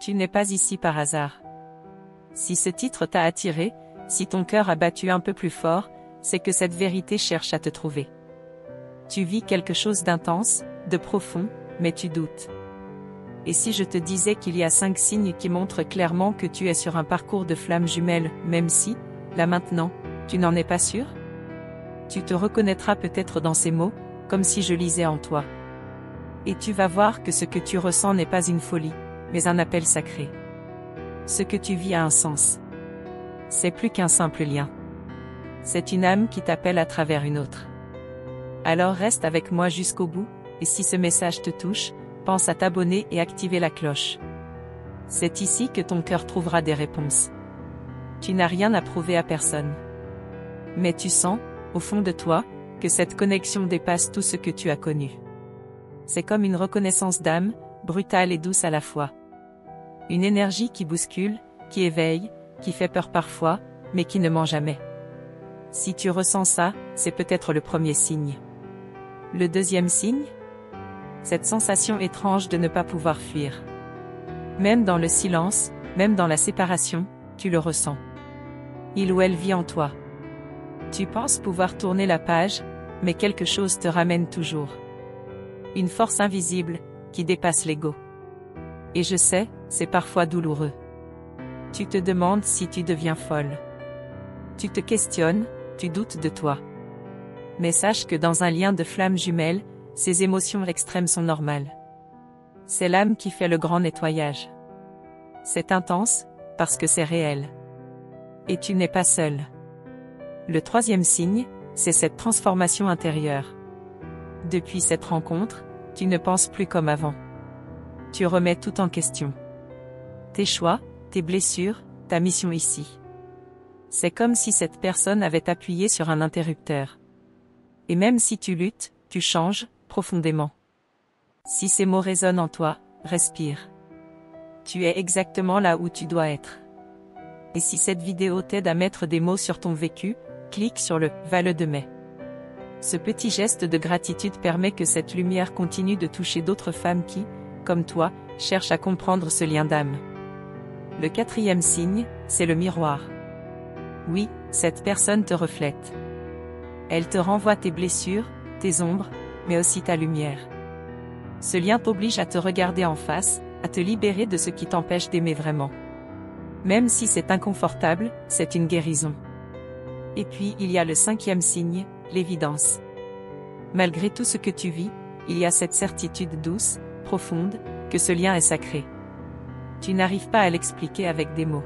Tu n'es pas ici par hasard. Si ce titre t'a attiré, si ton cœur a battu un peu plus fort, c'est que cette vérité cherche à te trouver. Tu vis quelque chose d'intense, de profond, mais tu doutes. Et si je te disais qu'il y a 5 signes qui montrent clairement que tu es sur un parcours de flammes jumelles, même si, là maintenant, tu n'en es pas sûr? Tu te reconnaîtras peut-être dans ces mots, comme si je lisais en toi. Et tu vas voir que ce que tu ressens n'est pas une folie, mais un appel sacré. Ce que tu vis a un sens. C'est plus qu'un simple lien. C'est une âme qui t'appelle à travers une autre. Alors reste avec moi jusqu'au bout, et si ce message te touche, pense à t'abonner et activer la cloche. C'est ici que ton cœur trouvera des réponses. Tu n'as rien à prouver à personne. Mais tu sens, au fond de toi, que cette connexion dépasse tout ce que tu as connu. C'est comme une reconnaissance d'âme, brutale et douce à la fois. Une énergie qui bouscule, qui éveille, qui fait peur parfois, mais qui ne ment jamais. Si tu ressens ça, c'est peut-être le premier signe. Le deuxième signe? Cette sensation étrange de ne pas pouvoir fuir. Même dans le silence, même dans la séparation, tu le ressens. Il ou elle vit en toi. Tu penses pouvoir tourner la page, mais quelque chose te ramène toujours. Une force invisible, qui dépasse l'ego. Et je sais, c'est parfois douloureux. Tu te demandes si tu deviens folle. Tu te questionnes, tu doutes de toi. Mais sache que dans un lien de flammes jumelles, ces émotions extrêmes sont normales. C'est l'âme qui fait le grand nettoyage. C'est intense, parce que c'est réel. Et tu n'es pas seul. Le troisième signe, c'est cette transformation intérieure. Depuis cette rencontre, tu ne penses plus comme avant. Tu remets tout en question. Tes choix, tes blessures, ta mission ici. C'est comme si cette personne avait appuyé sur un interrupteur. Et même si tu luttes, tu changes, profondément. Si ces mots résonnent en toi, respire. Tu es exactement là où tu dois être. Et si cette vidéo t'aide à mettre des mots sur ton vécu, clique sur le « Vale de mai ». Ce petit geste de gratitude permet que cette lumière continue de toucher d'autres femmes qui, comme toi, cherchent à comprendre ce lien d'âme. Le quatrième signe, c'est le miroir. Oui, cette personne te reflète. Elle te renvoie tes blessures, tes ombres, mais aussi ta lumière. Ce lien t'oblige à te regarder en face, à te libérer de ce qui t'empêche d'aimer vraiment. Même si c'est inconfortable, c'est une guérison. Et puis il y a le cinquième signe, l'évidence. Malgré tout ce que tu vis, il y a cette certitude douce, profonde, que ce lien est sacré. Tu n'arrives pas à l'expliquer avec des mots.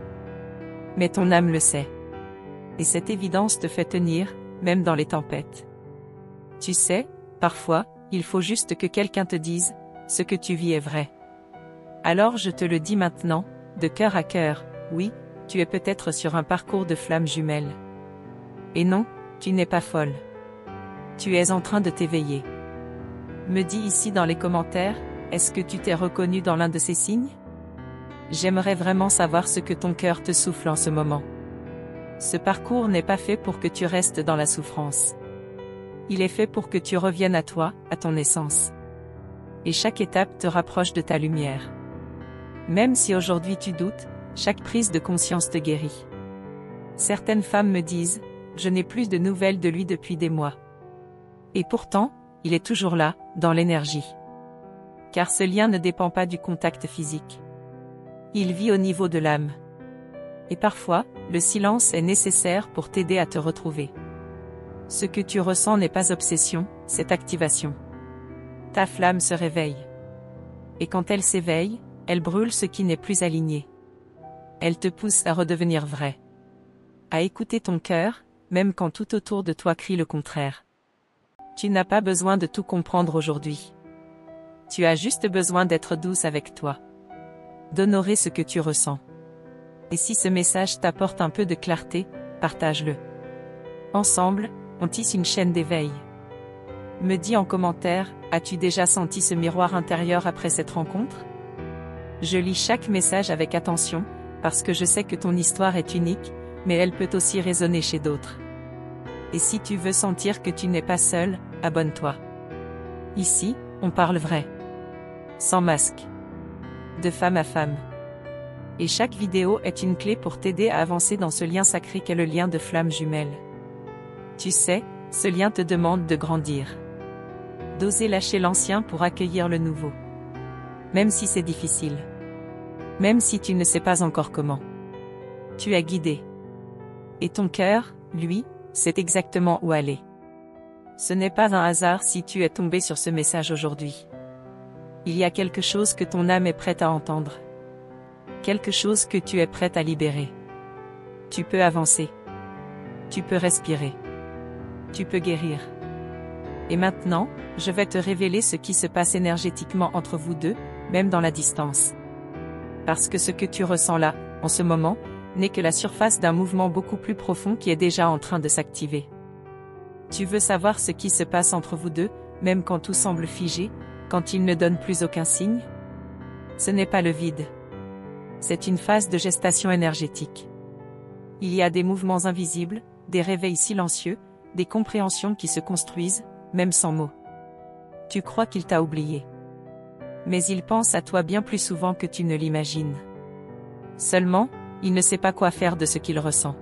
Mais ton âme le sait. Et cette évidence te fait tenir, même dans les tempêtes. Tu sais, parfois, il faut juste que quelqu'un te dise, ce que tu vis est vrai. Alors je te le dis maintenant, de cœur à cœur, oui, tu es peut-être sur un parcours de flammes jumelles. Et non, tu n'es pas folle. Tu es en train de t'éveiller. Me dis ici dans les commentaires, est-ce que tu t'es reconnu dans l'un de ces signes? J'aimerais vraiment savoir ce que ton cœur te souffle en ce moment. Ce parcours n'est pas fait pour que tu restes dans la souffrance. Il est fait pour que tu reviennes à toi, à ton essence. Et chaque étape te rapproche de ta lumière. Même si aujourd'hui tu doutes, chaque prise de conscience te guérit. Certaines femmes me disent, je n'ai plus de nouvelles de lui depuis des mois. Et pourtant, il est toujours là, dans l'énergie. Car ce lien ne dépend pas du contact physique. Il vit au niveau de l'âme. Et parfois, le silence est nécessaire pour t'aider à te retrouver. Ce que tu ressens n'est pas obsession, c'est activation. Ta flamme se réveille. Et quand elle s'éveille, elle brûle ce qui n'est plus aligné. Elle te pousse à redevenir vrai. À écouter ton cœur, même quand tout autour de toi crie le contraire. Tu n'as pas besoin de tout comprendre aujourd'hui. Tu as juste besoin d'être douce avec toi. D'honorer ce que tu ressens. Et si ce message t'apporte un peu de clarté, partage-le. Ensemble, on tisse une chaîne d'éveil. Me dis en commentaire, as-tu déjà senti ce miroir intérieur après cette rencontre? Je lis chaque message avec attention, parce que je sais que ton histoire est unique, mais elle peut aussi résonner chez d'autres. Et si tu veux sentir que tu n'es pas seul, abonne-toi. Ici, on parle vrai. Sans masque. De femme à femme. Et chaque vidéo est une clé pour t'aider à avancer dans ce lien sacré qu'est le lien de flamme jumelle. Tu sais, ce lien te demande de grandir. D'oser lâcher l'ancien pour accueillir le nouveau. Même si c'est difficile. Même si tu ne sais pas encore comment. Tu es guidé. Et ton cœur, lui, sait exactement où aller. Ce n'est pas un hasard si tu es tombé sur ce message aujourd'hui. Il y a quelque chose que ton âme est prête à entendre. Quelque chose que tu es prête à libérer. Tu peux avancer. Tu peux respirer. Tu peux guérir. Et maintenant, je vais te révéler ce qui se passe énergétiquement entre vous deux, même dans la distance. Parce que ce que tu ressens là, en ce moment, n'est que la surface d'un mouvement beaucoup plus profond qui est déjà en train de s'activer. Tu veux savoir ce qui se passe entre vous deux, même quand tout semble figé, quand il ne donne plus aucun signe? Ce n'est pas le vide. C'est une phase de gestation énergétique. Il y a des mouvements invisibles, des réveils silencieux, des compréhensions qui se construisent, même sans mots. Tu crois qu'il t'a oublié. Mais il pense à toi bien plus souvent que tu ne l'imagines. Seulement, il ne sait pas quoi faire de ce qu'il ressent.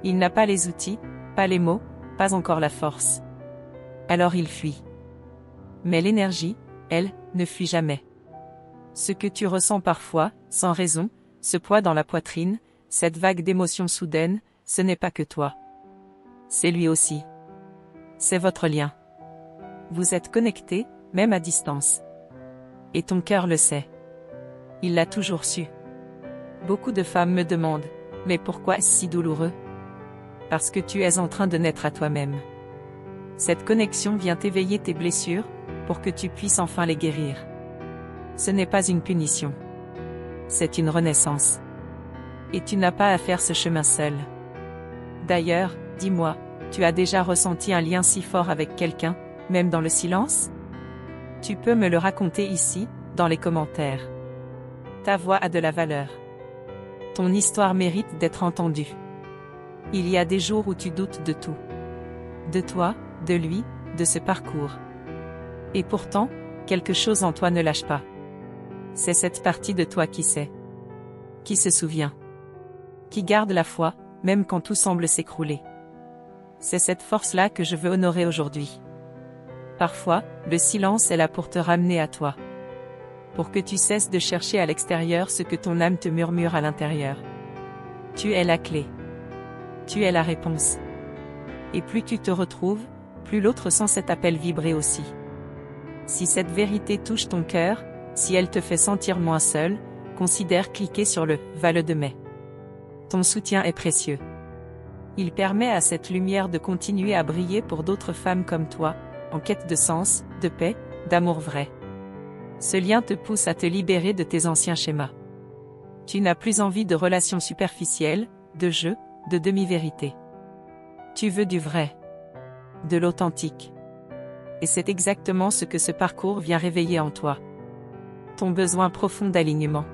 Il n'a pas les outils, pas les mots, pas encore la force. Alors il fuit. Mais l'énergie, elle, ne fuit jamais. Ce que tu ressens parfois, sans raison, ce poids dans la poitrine, cette vague d'émotions soudaines, ce n'est pas que toi. C'est lui aussi. C'est votre lien. Vous êtes connectés, même à distance. Et ton cœur le sait. Il l'a toujours su. Beaucoup de femmes me demandent, mais pourquoi est-ce si douloureux? Parce que tu es en train de naître à toi-même. Cette connexion vient éveiller tes blessures, pour que tu puisses enfin les guérir. Ce n'est pas une punition. C'est une renaissance. Et tu n'as pas à faire ce chemin seul. D'ailleurs, dis-moi, tu as déjà ressenti un lien si fort avec quelqu'un, même dans le silence? Tu peux me le raconter ici, dans les commentaires. Ta voix a de la valeur. Ton histoire mérite d'être entendue. Il y a des jours où tu doutes de tout. De toi, de lui, de ce parcours. Et pourtant, quelque chose en toi ne lâche pas. C'est cette partie de toi qui sait. Qui se souvient. Qui garde la foi, même quand tout semble s'écrouler. C'est cette force-là que je veux honorer aujourd'hui. Parfois, le silence est là pour te ramener à toi. Pour que tu cesses de chercher à l'extérieur ce que ton âme te murmure à l'intérieur. Tu es la clé. Tu es la réponse. Et plus tu te retrouves, plus l'autre sent cet appel vibrer aussi. Si cette vérité touche ton cœur, si elle te fait sentir moins seul, considère cliquer sur le « Vale de mai ». Ton soutien est précieux. Il permet à cette lumière de continuer à briller pour d'autres femmes comme toi, en quête de sens, de paix, d'amour vrai. Ce lien te pousse à te libérer de tes anciens schémas. Tu n'as plus envie de relations superficielles, de jeux, de demi-vérités. Tu veux du vrai. De l'authentique. Et c'est exactement ce que ce parcours vient réveiller en toi. Ton besoin profond d'alignement.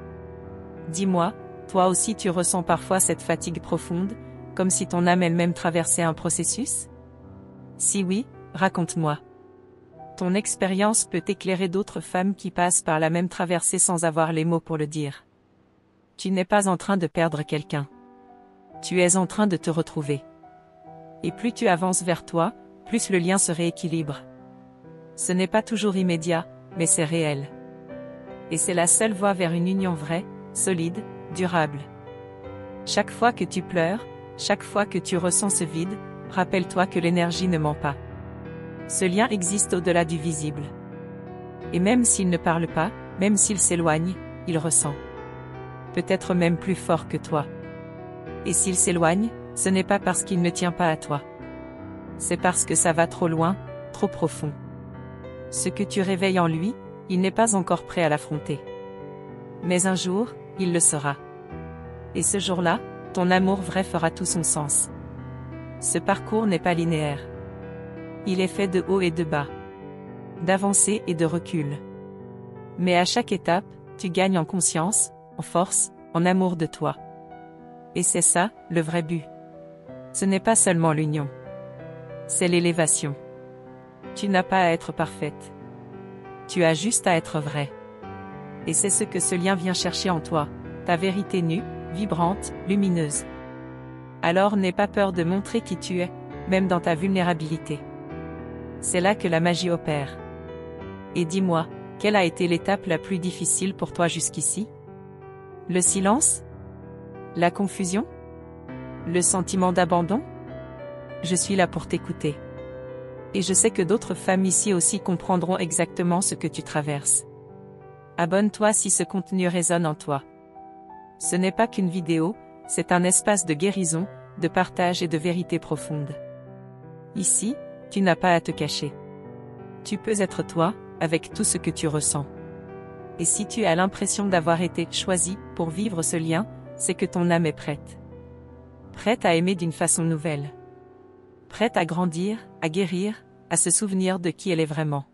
Dis-moi, toi aussi tu ressens parfois cette fatigue profonde, comme si ton âme elle-même traversait un processus? Si oui, raconte-moi. Ton expérience peut éclairer d'autres femmes qui passent par la même traversée sans avoir les mots pour le dire. Tu n'es pas en train de perdre quelqu'un. Tu es en train de te retrouver. Et plus tu avances vers toi, plus le lien se rééquilibre. Ce n'est pas toujours immédiat, mais c'est réel. Et c'est la seule voie vers une union vraie, solide, durable. Chaque fois que tu pleures, chaque fois que tu ressens ce vide, rappelle-toi que l'énergie ne ment pas. Ce lien existe au-delà du visible. Et même s'il ne parle pas, même s'il s'éloigne, il ressent. Peut-être même plus fort que toi. Et s'il s'éloigne, ce n'est pas parce qu'il ne tient pas à toi. C'est parce que ça va trop loin, trop profond. Ce que tu réveilles en lui, il n'est pas encore prêt à l'affronter. Mais un jour, il le sera. Et ce jour-là, ton amour vrai fera tout son sens. Ce parcours n'est pas linéaire. Il est fait de haut et de bas. D'avancée et de recul. Mais à chaque étape, tu gagnes en conscience, en force, en amour de toi. Et c'est ça, le vrai but. Ce n'est pas seulement l'union. C'est l'élévation. Tu n'as pas à être parfaite. Tu as juste à être vrai. Et c'est ce que ce lien vient chercher en toi, ta vérité nue, vibrante, lumineuse. Alors n'aie pas peur de montrer qui tu es, même dans ta vulnérabilité. C'est là que la magie opère. Et dis-moi, quelle a été l'étape la plus difficile pour toi jusqu'ici? Le silence? La confusion? Le sentiment d'abandon? Je suis là pour t'écouter. Et je sais que d'autres femmes ici aussi comprendront exactement ce que tu traverses. Abonne-toi si ce contenu résonne en toi. Ce n'est pas qu'une vidéo, c'est un espace de guérison, de partage et de vérité profonde. Ici, tu n'as pas à te cacher. Tu peux être toi, avec tout ce que tu ressens. Et si tu as l'impression d'avoir été choisi pour vivre ce lien, c'est que ton âme est prête. Prête à aimer d'une façon nouvelle. Prête à grandir, à guérir, à se souvenir de qui elle est vraiment.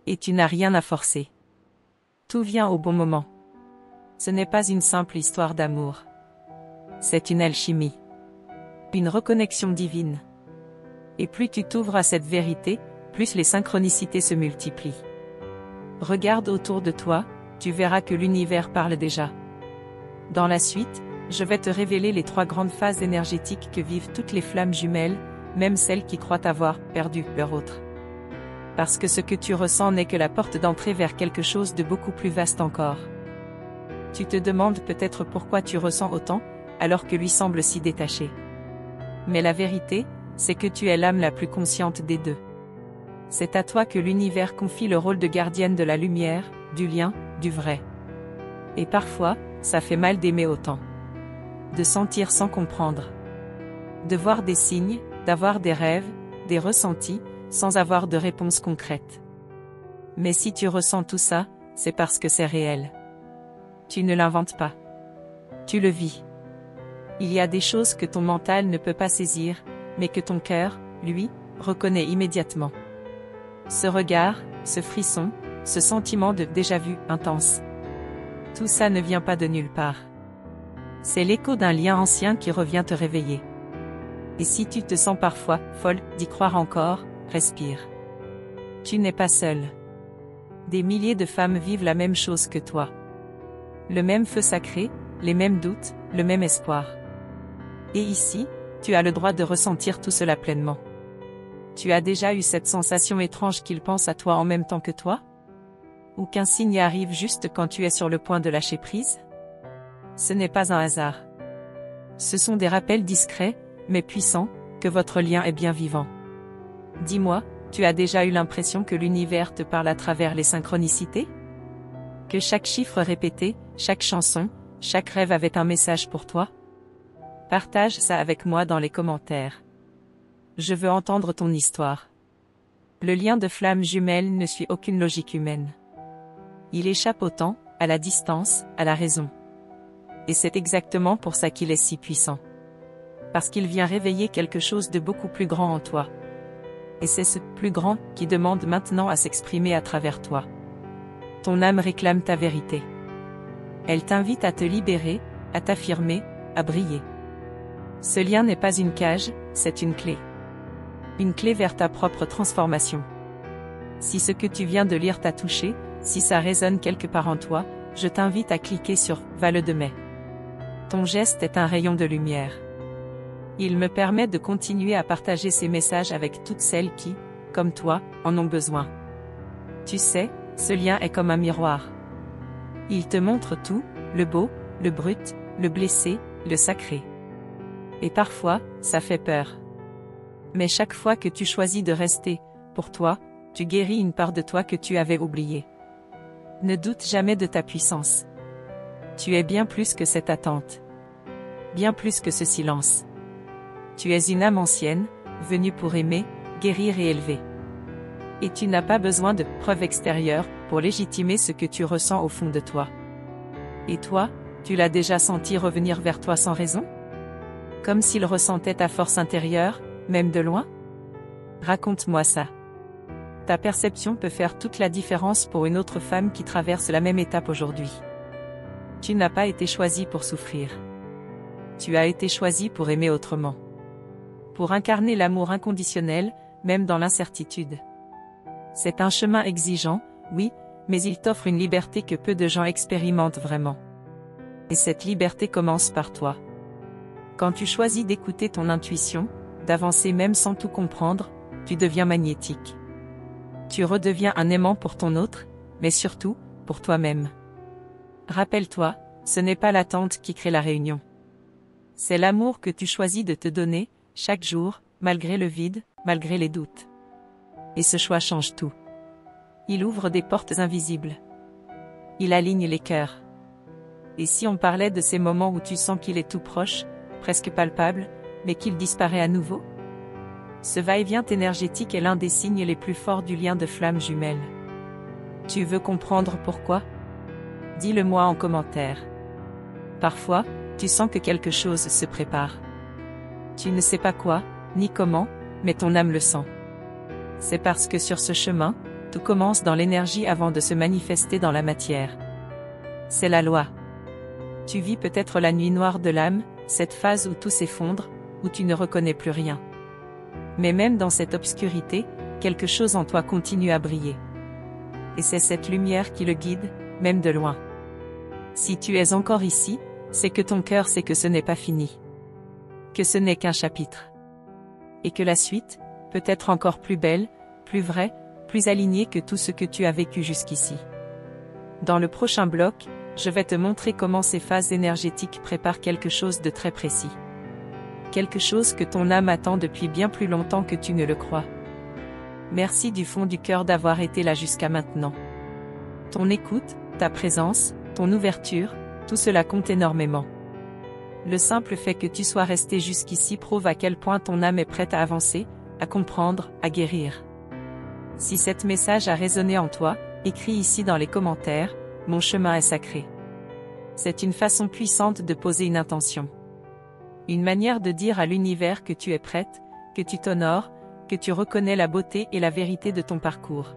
Et tu n'as rien à forcer. Tout vient au bon moment. Ce n'est pas une simple histoire d'amour. C'est une alchimie. Une reconnexion divine. Et plus tu t'ouvres à cette vérité, plus les synchronicités se multiplient. Regarde autour de toi, tu verras que l'univers parle déjà. Dans la suite, je vais te révéler les 3 grandes phases énergétiques que vivent toutes les flammes jumelles, même celles qui croient avoir perdu leur autre. Parce que ce que tu ressens n'est que la porte d'entrée vers quelque chose de beaucoup plus vaste encore. Tu te demandes peut-être pourquoi tu ressens autant, alors que lui semble si détaché. Mais la vérité, c'est que tu es l'âme la plus consciente des deux. C'est à toi que l'univers confie le rôle de gardienne de la lumière, du lien, du vrai. Et parfois, ça fait mal d'aimer autant. De sentir sans comprendre. De voir des signes, d'avoir des rêves, des ressentis, sans avoir de réponse concrète. Mais si tu ressens tout ça, c'est parce que c'est réel. Tu ne l'inventes pas. Tu le vis. Il y a des choses que ton mental ne peut pas saisir, mais que ton cœur, lui, reconnaît immédiatement. Ce regard, ce frisson, ce sentiment de déjà-vu intense. Tout ça ne vient pas de nulle part. C'est l'écho d'un lien ancien qui revient te réveiller. Et si tu te sens parfois folle d'y croire encore, respire. Tu n'es pas seule. Des milliers de femmes vivent la même chose que toi. Le même feu sacré, les mêmes doutes, le même espoir. Et ici, tu as le droit de ressentir tout cela pleinement. Tu as déjà eu cette sensation étrange qu'il pense à toi en même temps que toi? Ou qu'un signe arrive juste quand tu es sur le point de lâcher prise? Ce n'est pas un hasard. Ce sont des rappels discrets, mais puissants, que votre lien est bien vivant. Dis-moi, tu as déjà eu l'impression que l'univers te parle à travers les synchronicités? Que chaque chiffre répété, chaque chanson, chaque rêve avait un message pour toi? Partage ça avec moi dans les commentaires. Je veux entendre ton histoire. Le lien de flamme jumelle ne suit aucune logique humaine. Il échappe au temps, à la distance, à la raison. Et c'est exactement pour ça qu'il est si puissant. Parce qu'il vient réveiller quelque chose de beaucoup plus grand en toi. Et c'est ce plus grand qui demande maintenant à s'exprimer à travers toi. Ton âme réclame ta vérité. Elle t'invite à te libérer, à t'affirmer, à briller. Ce lien n'est pas une cage, c'est une clé. Une clé vers ta propre transformation. Si ce que tu viens de lire t'a touché, si ça résonne quelque part en toi, je t'invite à cliquer sur « Vale de mai ». Ton geste est un rayon de lumière. Il me permet de continuer à partager ces messages avec toutes celles qui, comme toi, en ont besoin. Tu sais, ce lien est comme un miroir. Il te montre tout, le beau, le brut, le blessé, le sacré. Et parfois, ça fait peur. Mais chaque fois que tu choisis de rester, pour toi, tu guéris une part de toi que tu avais oubliée. Ne doute jamais de ta puissance. Tu es bien plus que cette attente. Bien plus que ce silence. Tu es une âme ancienne, venue pour aimer, guérir et élever. Et tu n'as pas besoin de preuves extérieures pour légitimer ce que tu ressens au fond de toi. Et toi, tu l'as déjà senti revenir vers toi sans raison? Comme s'il ressentait ta force intérieure, même de loin? Raconte-moi ça. Ta perception peut faire toute la différence pour une autre femme qui traverse la même étape aujourd'hui. Tu n'as pas été choisie pour souffrir. Tu as été choisie pour aimer autrement. Pour incarner l'amour inconditionnel, même dans l'incertitude. C'est un chemin exigeant, oui, mais il t'offre une liberté que peu de gens expérimentent vraiment. Et cette liberté commence par toi. Quand tu choisis d'écouter ton intuition, d'avancer même sans tout comprendre, tu deviens magnétique. Tu redeviens un aimant pour ton autre, mais surtout, pour toi-même. Rappelle-toi, ce n'est pas l'attente qui crée la réunion. C'est l'amour que tu choisis de te donner, chaque jour, malgré le vide, malgré les doutes. Et ce choix change tout. Il ouvre des portes invisibles. Il aligne les cœurs. Et si on parlait de ces moments où tu sens qu'il est tout proche, presque palpable, mais qu'il disparaît à nouveau? Ce va-et-vient énergétique est l'un des signes les plus forts du lien de flamme jumelle. Tu veux comprendre pourquoi? Dis-le-moi en commentaire. Parfois, tu sens que quelque chose se prépare. Tu ne sais pas quoi, ni comment, mais ton âme le sent. C'est parce que sur ce chemin, tout commence dans l'énergie avant de se manifester dans la matière. C'est la loi. Tu vis peut-être la nuit noire de l'âme, cette phase où tout s'effondre, où tu ne reconnais plus rien. Mais même dans cette obscurité, quelque chose en toi continue à briller. Et c'est cette lumière qui le guide, même de loin. Si tu es encore ici, c'est que ton cœur sait que ce n'est pas fini. Que ce n'est qu'un chapitre. Et que la suite, peut être encore plus belle, plus vraie, plus alignée que tout ce que tu as vécu jusqu'ici. Dans le prochain bloc, je vais te montrer comment ces phases énergétiques préparent quelque chose de très précis. Quelque chose que ton âme attend depuis bien plus longtemps que tu ne le crois. Merci du fond du cœur d'avoir été là jusqu'à maintenant. Ton écoute, ta présence, ton ouverture, tout cela compte énormément. Le simple fait que tu sois resté jusqu'ici prouve à quel point ton âme est prête à avancer, à comprendre, à guérir. Si cet message a résonné en toi, écris ici dans les commentaires, mon chemin est sacré. C'est une façon puissante de poser une intention. Une manière de dire à l'univers que tu es prête, que tu t'honores, que tu reconnais la beauté et la vérité de ton parcours.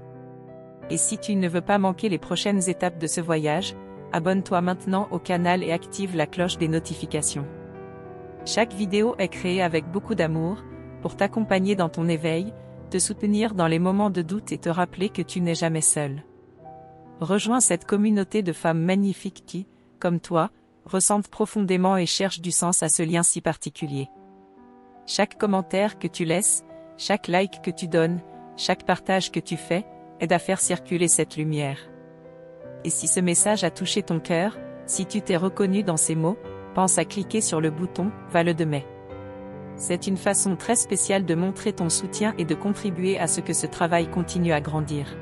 Et si tu ne veux pas manquer les prochaines étapes de ce voyage, abonne-toi maintenant au canal et active la cloche des notifications. Chaque vidéo est créée avec beaucoup d'amour, pour t'accompagner dans ton éveil, te soutenir dans les moments de doute et te rappeler que tu n'es jamais seul. Rejoins cette communauté de femmes magnifiques qui, comme toi, ressentent profondément et cherchent du sens à ce lien si particulier. Chaque commentaire que tu laisses, chaque like que tu donnes, chaque partage que tu fais, aide à faire circuler cette lumière. Et si ce message a touché ton cœur, si tu t'es reconnu dans ces mots, pense à cliquer sur le bouton « Vale de mai ». C'est une façon très spéciale de montrer ton soutien et de contribuer à ce que ce travail continue à grandir.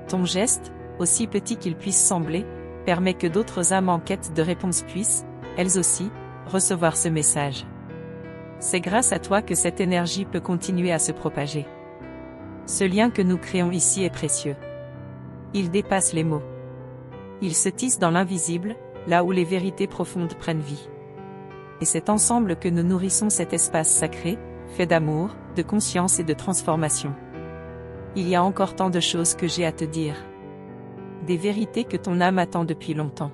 Ton geste, aussi petit qu'il puisse sembler, permet que d'autres âmes en quête de réponses puissent, elles aussi, recevoir ce message. C'est grâce à toi que cette énergie peut continuer à se propager. Ce lien que nous créons ici est précieux. Il dépasse les mots. Il se tisse dans l'invisible, là où les vérités profondes prennent vie. Et c'est ensemble que nous nourrissons cet espace sacré, fait d'amour, de conscience et de transformation. Il y a encore tant de choses que j'ai à te dire. Des vérités que ton âme attend depuis longtemps.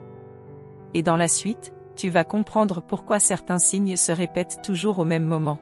Et dans la suite, tu vas comprendre pourquoi certains signes se répètent toujours au même moment.